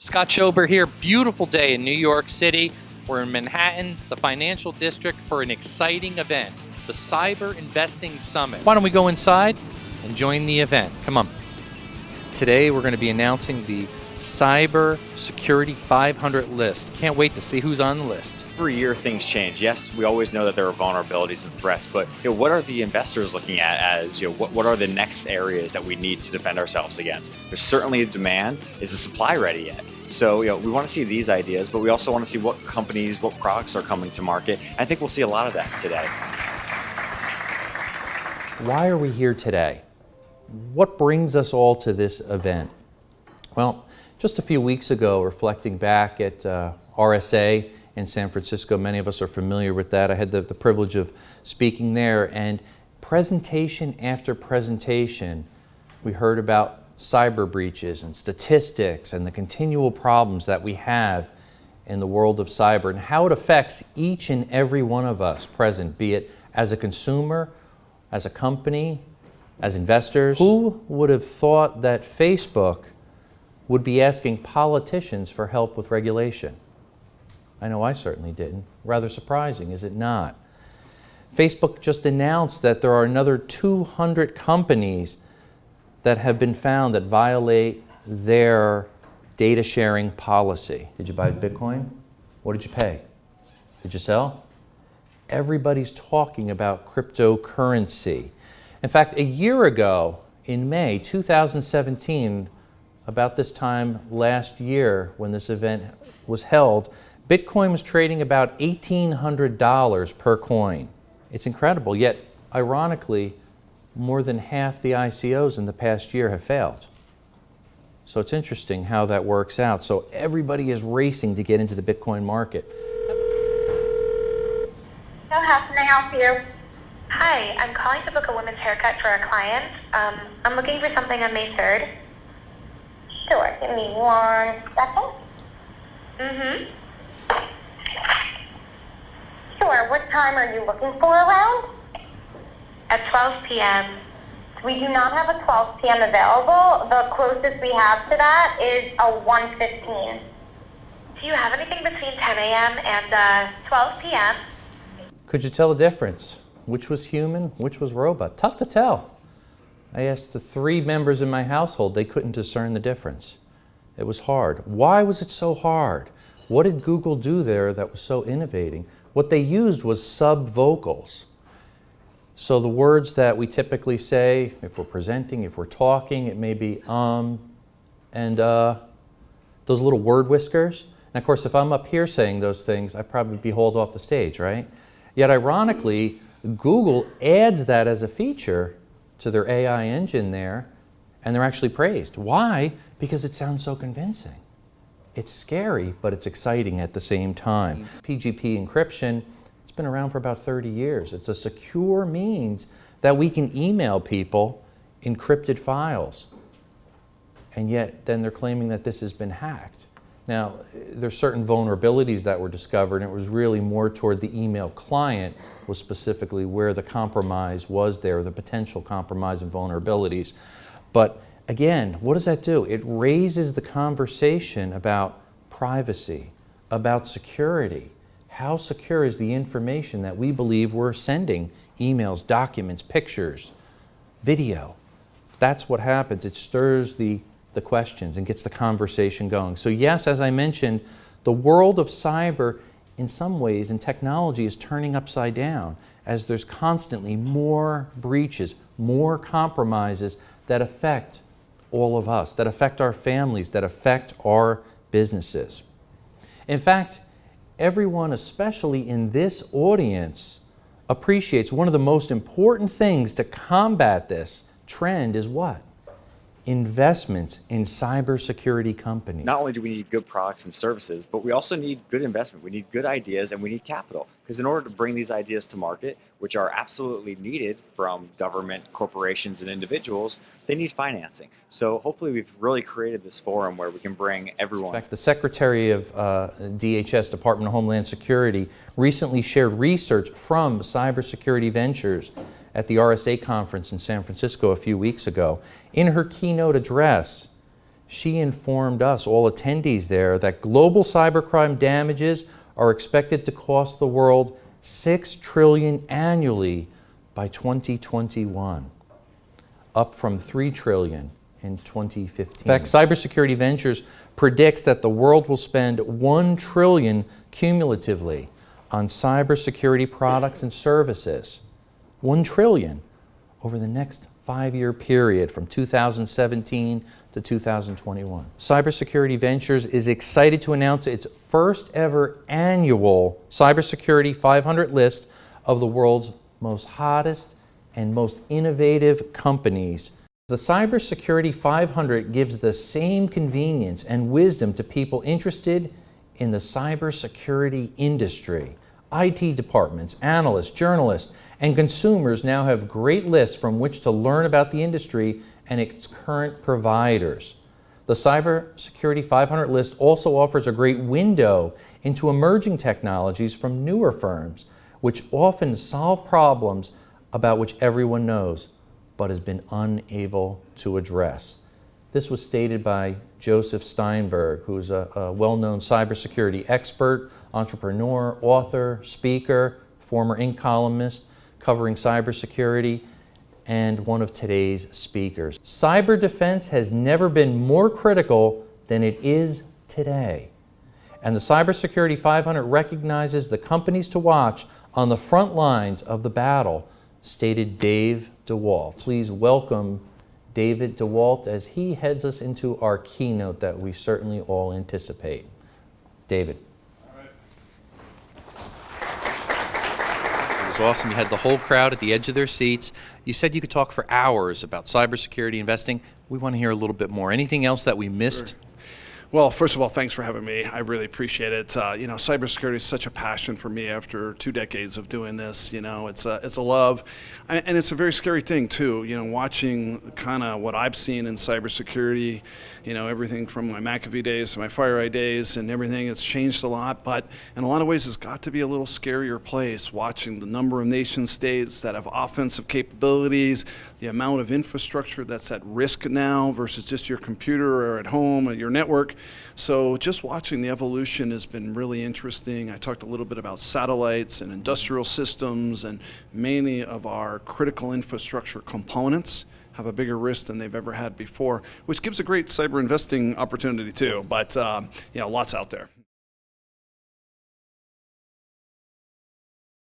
Scott Schober here. Beautiful day in New York City. We're in Manhattan, the financial district, for an exciting event, the Cyber Investing Summit. Why don't we go inside and join the event? Come on. Today we're going to be announcing the Cyber Security 500 list. Can't wait to see who's on the list. Every year things change. Yes, we always know that there are vulnerabilities and threats, but what are the investors looking at as what are the next areas that we need to defend ourselves against? There's certainly a demand. Is the supply ready yet? So we want to see these ideas, but we also want to see what companies, what products are coming to market. And I think we'll see a lot of that today. Why are we here today? What brings us all to this event? Well, just a few weeks ago, reflecting back at RSA in San Francisco, many of us are familiar with that. I had the privilege of speaking there, and presentation after presentation, we heard about cyber breaches and statistics and the continual problems that we have in the world of cyber and how it affects each and every one of us present, be it as a consumer, as a company, as investors. Who would have thought that Facebook would be asking politicians for help with regulation? I know I certainly didn't. Rather surprising, is it not? Facebook just announced that there are another 200 companies that have been found that violate their data sharing policy. Did you buy Bitcoin? What did you pay? Did you sell? Everybody's talking about cryptocurrency. In fact, a year ago, in May 2017, about this time last year when this event was held, Bitcoin was trading about $1,800 per coin. It's incredible, yet ironically, more than half the ICOs in the past year have failed. So it's interesting how that works out. So everybody is racing to get into the Bitcoin market. So how can I help you? Hi, I'm calling to book a women's haircut for a client. I'm looking for something on May 3rd. Sure, give me 1 second. Sure, what time are you looking for around? At 12 p.m. We do not have a 12 p.m. available. The closest we have to that is a 1:15. Do you have anything between 10 a.m. and 12 p.m.? Could you tell the difference? Which was human, which was robot? Tough to tell. I asked the 3 members in my household, they couldn't discern the difference. It was hard. Why was it so hard? What did Google do there that was so innovating? What they used was subvocals. So the words that we typically say, if we're presenting, if we're talking, it may be and those little word whiskers. And of course, if I'm up here saying those things, I'd probably be hauled off the stage, right? Yet ironically, Google adds that as a feature to their AI engine there, and they're actually praised. Why? Because it sounds so convincing. It's scary, but it's exciting at the same time. PGP encryption, it's been around for about 30 years. It's a secure means that we can email people encrypted files. And yet, then they're claiming that this has been hacked. Now, there's certain vulnerabilities that were discovered, and it was really more toward the email client was specifically where the compromise was there, the potential compromise and vulnerabilities. But again, what does that do? It raises the conversation about privacy, about security. How secure is the information that we believe we're sending? Emails, documents, pictures, video. That's what happens. It stirs the questions and gets the conversation going. So yes, as I mentioned, the world of cyber in some ways and technology is turning upside down as there's constantly more breaches, more compromises that affect all of us, that affect our families, that affect our businesses. In fact, everyone, especially in this audience, appreciates one of the most important things to combat this trend is what? Investments in cybersecurity companies. Not only do we need good products and services, but we also need good investment. We need good ideas and we need capital. Because in order to bring these ideas to market, which are absolutely needed from government, corporations, and individuals, they need financing. So hopefully we've really created this forum where we can bring everyone. In fact, the Secretary of DHS, Department of Homeland Security, recently shared research from Cybersecurity Ventures at the RSA conference in San Francisco a few weeks ago. In her keynote address, She informed us, all attendees there, that global cybercrime damages are expected to cost the world $6 trillion annually by 2021, up from $3 trillion in 2015. In fact, Cybersecurity Ventures predicts that the world will spend $1 trillion cumulatively on cybersecurity products and services. $1 trillion over the next 5-year period from 2017 to 2021. Cybersecurity Ventures is excited to announce its first ever annual Cybersecurity 500 list of the world's most hottest and most innovative companies. The Cybersecurity 500 gives the same convenience and wisdom to people interested in the cybersecurity industry. IT departments, analysts, journalists, and consumers now have great lists from which to learn about the industry and its current providers. The Cybersecurity 500 list also offers a great window into emerging technologies from newer firms, which often solve problems about which everyone knows, but has been unable to address. This was stated by Joseph Steinberg, who is a well-known cybersecurity expert, entrepreneur, author, speaker, former Inc. columnist covering cybersecurity, and one of today's speakers. Cyber defense has never been more critical than it is today. And the Cybersecurity 500 recognizes the companies to watch on the front lines of the battle, stated Dave DeWalt. Please welcome David DeWalt as he heads us into our keynote that we certainly all anticipate. David. It was awesome. You had the whole crowd at the edge of their seats. You said you could talk for hours about cybersecurity investing. We want to hear a little bit more. Anything else that we missed? Sure. Well, first of all, thanks for having me. I really appreciate it. Cybersecurity is such a passion for me after 2 decades of doing this. It's a love, and it's a very scary thing too. Watching kind of what I've seen in cybersecurity. Everything from my McAfee days to my FireEye days, and everything. It's changed a lot, but in a lot of ways, it's got to be a little scarier place. Watching the number of nation states that have offensive capabilities, the amount of infrastructure that's at risk now versus just your computer or at home or your network. So just watching the evolution has been really interesting. I talked a little bit about satellites and industrial systems, and many of our critical infrastructure components have a bigger risk than they've ever had before, which gives a great cyber investing opportunity too. But lots out there.